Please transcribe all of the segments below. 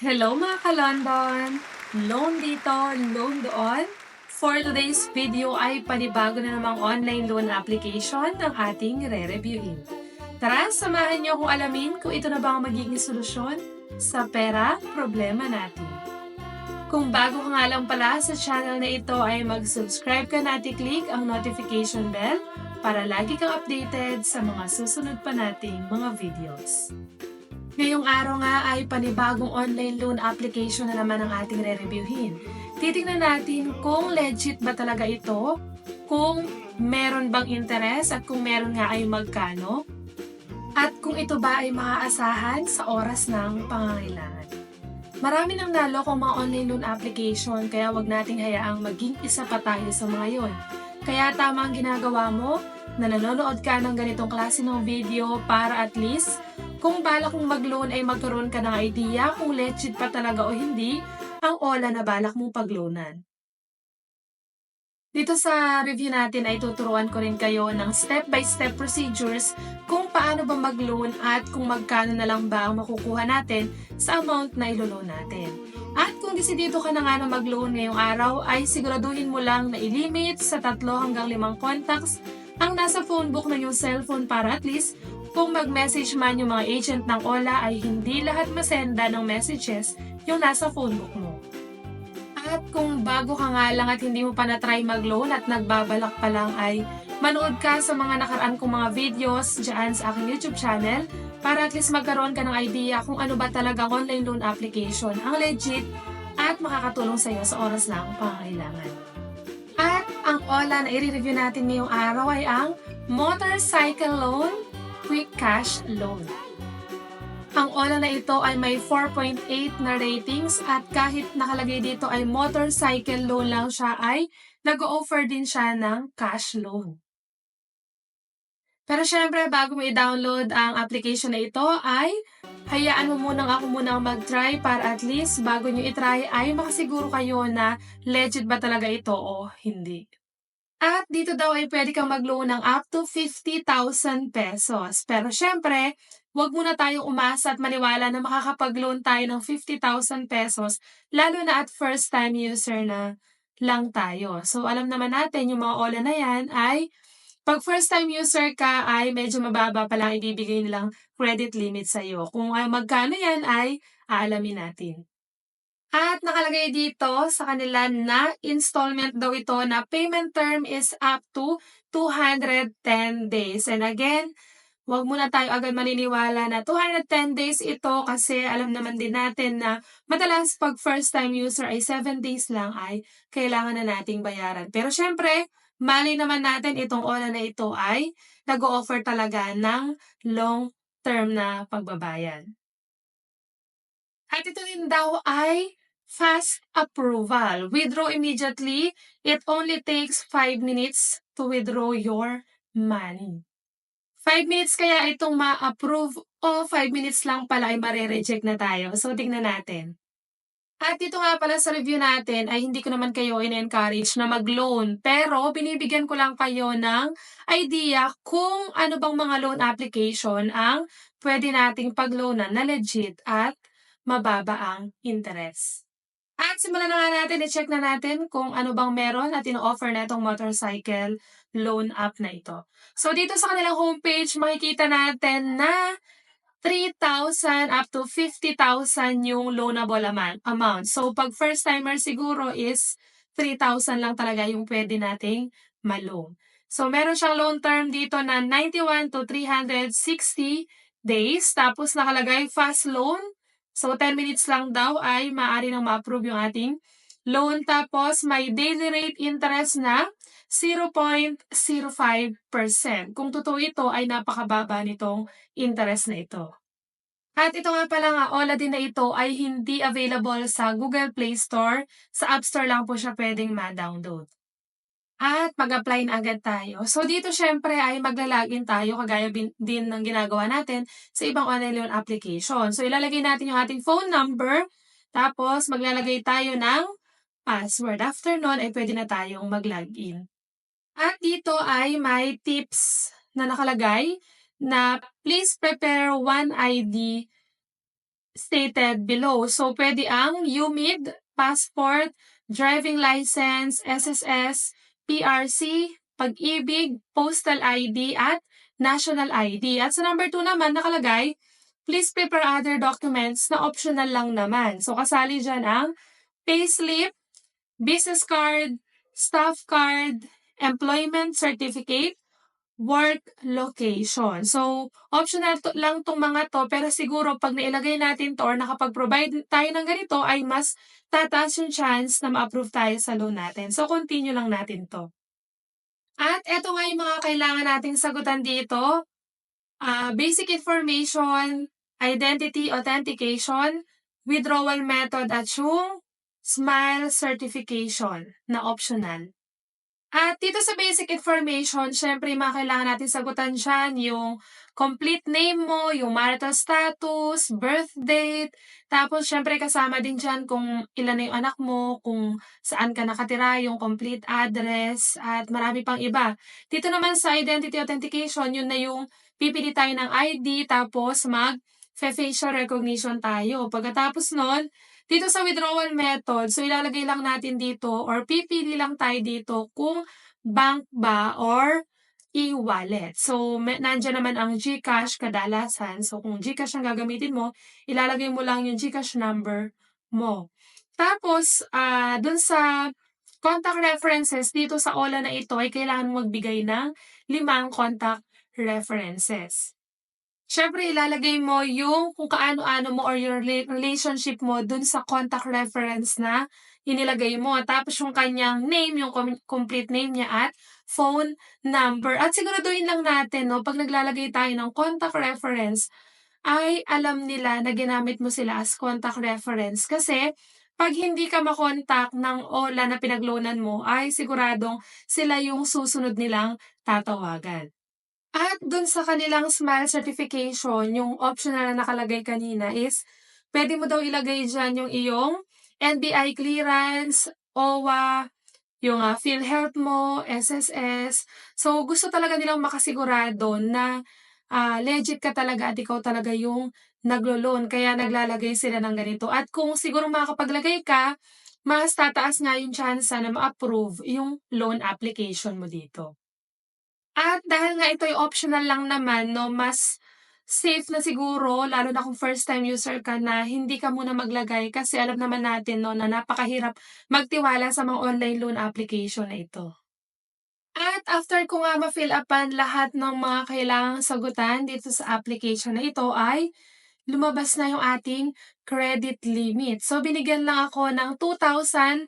Hello mga ka-London! Loan dito, loan doon. For today's video ay panibago na namang online loan application ng ating re-reviewin. Tara, samahan niyo akong alamin kung ito na ba ang magiging solusyon sa pera problema natin. Kung bago ka nga lang pala sa channel na ito ay mag-subscribe ka na at i-click ang notification bell para lagi kang updated sa mga susunod pa nating mga videos. Ngayong araw nga ay panibagong online loan application na naman ang ating re-reviewin. Titingnan natin kung legit ba talaga ito, kung meron bang interes at kung meron nga ay magkano, at kung ito ba ay maaasahan sa oras ng pangangailangan. Marami nang nalokong mga online loan application kaya wag nating hayaang maging isa pa tayo sa mga yon. Kaya tama ang ginagawa mo na nanonood ka ng ganitong klase ng video para at least kung balak mong mag-loan ay magkaroon ka ng idea kung legit pa talaga o hindi ang OLA na balak mong pag-loanan. Dito sa review natin ay tuturuan ko rin kayo ng step-by-step procedures kung paano ba mag-loan at kung magkano na lang ba ang makukuha natin sa amount na ilo-loan natin. At kung desidido ka na nga na mag-loan ngayong araw ay siguraduhin mo lang na i-limit sa 3 hanggang 5 contacts ang nasa phone book ng iyong cellphone para at least kung mag-message man yung mga agent ng OLA ay hindi lahat masenda ng messages yung nasa phone book mo. At kung bago ka nga lang at hindi mo pa na-try mag-loan at nagbabalak pa lang ay manood ka sa mga nakaraan kong mga videos dyan sa aking YouTube channel para at least magkaroon ka ng idea kung ano ba talagang online loan application ang legit at makakatulong sa iyo sa oras ng pangangailangan. At ang OLA na i-review natin ngayong araw ay ang Motorcycle Loan Quick Cash Loan. Ang OLA na ito ay may 4.8 na ratings at kahit nakalagay dito ay motorcycle loan lang siya ay nag-o-offer din siya ng cash loan. Pero syempre bago mo i-download ang application na ito ay hayaan mo munang ako munang mag-try para at least bago nyo i-try ay makasiguro kayo na legit ba talaga ito o hindi. At dito daw ay pwede kang mag-loan ng up to 50,000 pesos. Pero syempre, wag muna tayong umasa at maniwala na makakapag-loan tayo ng 50,000 pesos, lalo na at first time user na lang tayo. So alam naman natin yung mga OLA na yan ay pag first time user ka ay medyo mababa pa lang ibibigay nilang credit limit sa'yo. Kung magkano yan ay aalamin natin. At nakalagay dito sa kanila na installment daw ito na payment term is up to 210 days. And again, wag muna tayo agad maniniwala na 210 days ito kasi alam naman din natin na madalas pag first time user ay 7 days lang ay kailangan na nating bayaran. Pero syempre, mali naman natin itong OLA na ito ay nag-o-offer talaga ng long term na pagbabayad. At ito din daw ay fast approval. Withdraw immediately. It only takes 5 minutes to withdraw your money. 5 minutes kaya itong ma-approve o 5 minutes lang pala ay mare-reject na tayo. So, tingnan natin. At dito nga pala sa review natin ay hindi ko naman kayo in-encourage na mag-loan. Pero binibigyan ko lang kayo ng idea kung ano bang mga loan application ang pwede nating pag-loanan na legit at mababa ang interest. At simulan na nga natin, i-check na natin kung ano bang meron at ino-offer na itong motorcycle loan app na ito. So dito sa kanilang homepage, makikita natin na 3,000 up to 50,000 yung loanable amount. So pag first timer siguro is 3,000 lang talaga yung pwede nating ma-loan. So meron siyang loan term dito na 91 to 360 days. Tapos nakalagay fast loan. So 10 minutes lang daw ay maaari nang ma-approve yung ating loan. Tapos may daily rate interest na 0.05%. Kung totoo ito ay napakababa nitong interest na ito. At ito nga pala nga, OLA din na ito ay hindi available sa Google Play Store. Sa App Store lang po siya pwedeng ma-download. At mag-apply na agad tayo. So dito syempre ay magla-login tayo kagaya din ng ginagawa natin sa ibang online loan application. So ilalagay natin yung ating phone number, tapos maglalagay tayo ng password. After nun ay pwede na tayong mag-login. At dito ay may tips na nakalagay na please prepare one ID stated below. So, pwede ang UMID, passport, driving license, SSS, PRC, pag-ibig, postal ID, at national ID. At sa number 2 naman nakalagay, please prepare other documents na optional lang naman. So, kasali dyan ang payslip, business card, staff card, employment certificate, work location. So, optional lang tong mga to, pero siguro pag nailagay natin to or nakapag-provide tayo ng ganito ay mas tataas yung chance na ma-approve tayo sa loan natin. So, continue lang natin to. At eto nga yung mga kailangan nating sagutan dito. Basic information, identity authentication, withdrawal method at yung SMILE certification na optional. At dito sa basic information, syempre yung mga kailangan natin sagutan diyan, yung complete name mo, yung marital status, birth date, tapos syempre kasama din diyan kung ilan na yung anak mo, kung saan ka nakatira, yung complete address, at marami pang iba. Dito naman sa identity authentication, yun na yung pipili tayo ng ID, tapos facial recognition tayo. Pagkatapos nun, dito sa withdrawal method, so ilalagay lang natin dito or pipili lang tayo dito kung bank ba or e-wallet. So, nandiyan naman ang GCash kadalasan. So, kung GCash ang gagamitin mo, ilalagay mo lang yung GCash number mo. Tapos, dun sa contact references, dito sa OLA na ito ay kailangan magbigay ng 5 contact references. Siyempre ilalagay mo yung kung kaano-ano mo or your relationship mo dun sa contact reference na inilagay mo. Tapos yung kanyang name, yung complete name niya at phone number. At siguraduhin lang natin 'no, 'pag naglalagay tayo ng contact reference ay alam nila na ginamit mo sila as contact reference. Kasi 'pag hindi ka ma-contact ng OLA na pinag-loanan mo ay siguradong sila yung susunod nilang tatawagan. At dun sa kanilang SMILE certification, yung optional na nakalagay kanina is pwede mo daw ilagay diyan yung iyong NBI clearance, OWA, yung, PhilHealth mo, SSS. So, gusto talaga nilang makasigurado na, legit ka talaga at ikaw talaga yung naglo-loan kaya naglalagay sila ng ganito. At kung siguro makakapaglagay ka, mas tataas nga yung tsansa na ma-approve yung loan application mo dito. At dahil nga ito'y optional lang naman 'no, mas safe na siguro lalo na kung first time user ka na hindi ka muna maglagay kasi alam naman natin 'no, na napakahirap magtiwala sa mga online loan application na ito. At after ko nga ma-fill upan lahat ng mga kailangang sagutan dito sa application na ito ay lumabas na yung ating credit limit. So, binigyan lang ako ng ₱2,000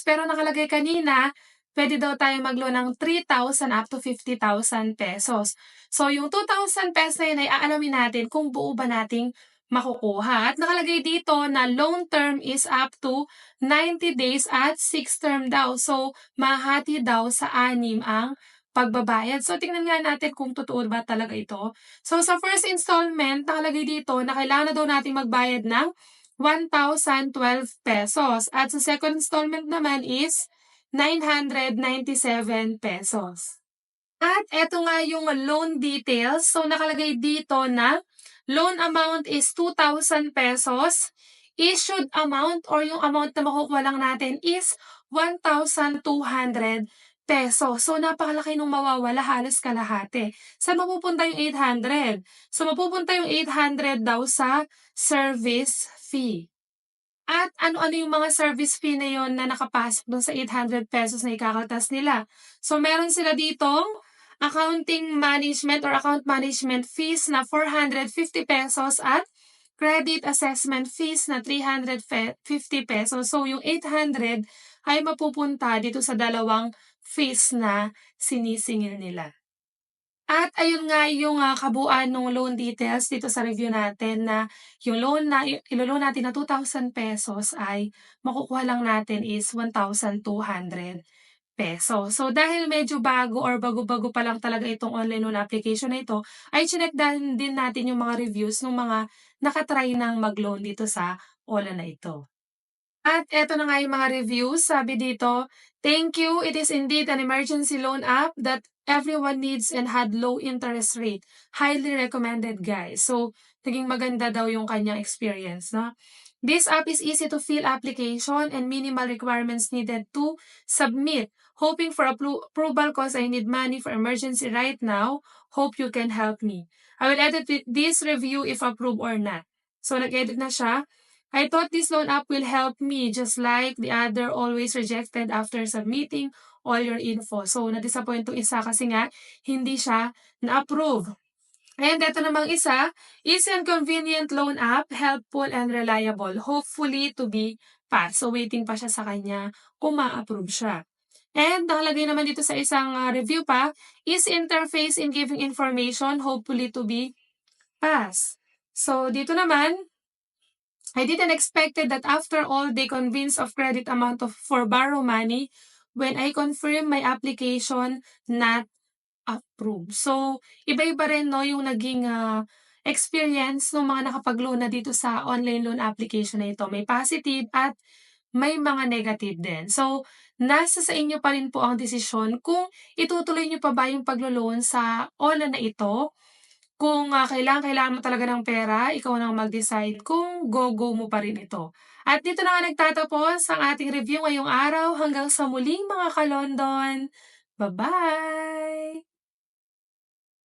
pero nakalagay kanina, pwede daw tayong mag-loan ng 3,000 up to ₱50,000. So, yung ₱2,000 na yun ay aalamin natin kung buo ba nating makukuha. At nakalagay dito na loan term is up to 90 days at 6 term daw. So, mahati daw sa 6 ang pagbabayad. So, tingnan nga natin kung totoo ba talaga ito. So, sa first installment, nakalagay dito na kailangan na daw nating magbayad ng ₱1,012. At sa second installment naman is ₱997. At eto nga yung loan details. So, nakalagay dito na loan amount is ₱2,000. Issued amount or yung amount na makukuha lang natin is ₱1,200. So, napakalaki nung mawawala, halos kalahati. Saan mapupunta yung 800? So, mapupunta yung 800 daw sa service fee. At ano-ano yung mga service fee na yon na nakapasok dun sa ₱800 na ikakaltas nila. So, meron sila ditong accounting management or account management fees na ₱450 at credit assessment fees na ₱350. So, yung 800 ay mapupunta dito sa dalawang fees na sinisingil nila. At ayun nga yung, kabuuan nung loan details dito sa review natin na yung loan na ilo-loan natin na ₱2,000 ay makukuha lang natin is ₱1,200. So, dahil medyo bago or bago-bago pa lang talaga itong online loan application na ito, ay chineck din natin yung mga reviews ng mga naka-try ng mag-loan dito sa OLA na ito. At eto na nga yung mga reviews. Sabi dito, "Thank you. It is indeed an emergency loan app that everyone needs and had low interest rate. Highly recommended, guys." So, naging maganda daw yung kanyang experience 'no. This app is easy to fill application and minimal requirements needed to submit. Hoping for approval cause I need money for emergency right now. Hope you can help me. I will edit this review if approved or not. So nag-edit na siya. I thought this loan app will help me just like the other always rejected after submitting all your info. So na-disappoint 'tong isa kasi nga hindi siya na-approve. And eto namang isa, easy and convenient loan app, helpful and reliable, hopefully to be passed. So waiting pa siya sa kanya kung ma-approve siya. And nakalagay naman dito sa isang review pa, easy interface in giving information, hopefully to be passed. So dito naman, I didn't expected that after all the convince of credit amount of for borrow money, when I confirm my application not approved. So, iba-iba rin 'no yung naging, experience nung mga nakapag-loan na dito sa online loan application na ito. May positive at may mga negative din. So, nasa sa inyo pa rin po ang desisyon kung itutuloy niyo pa ba yung paglo-loan sa online na ito. Kung, kailangang-kailangan mo talaga ng pera, ikaw na ang mag-decide kung go-go mo pa rin ito. At dito na nga nagtatapos ang ating review ngayong araw. Hanggang sa muling mga ka-London. Ba-bye!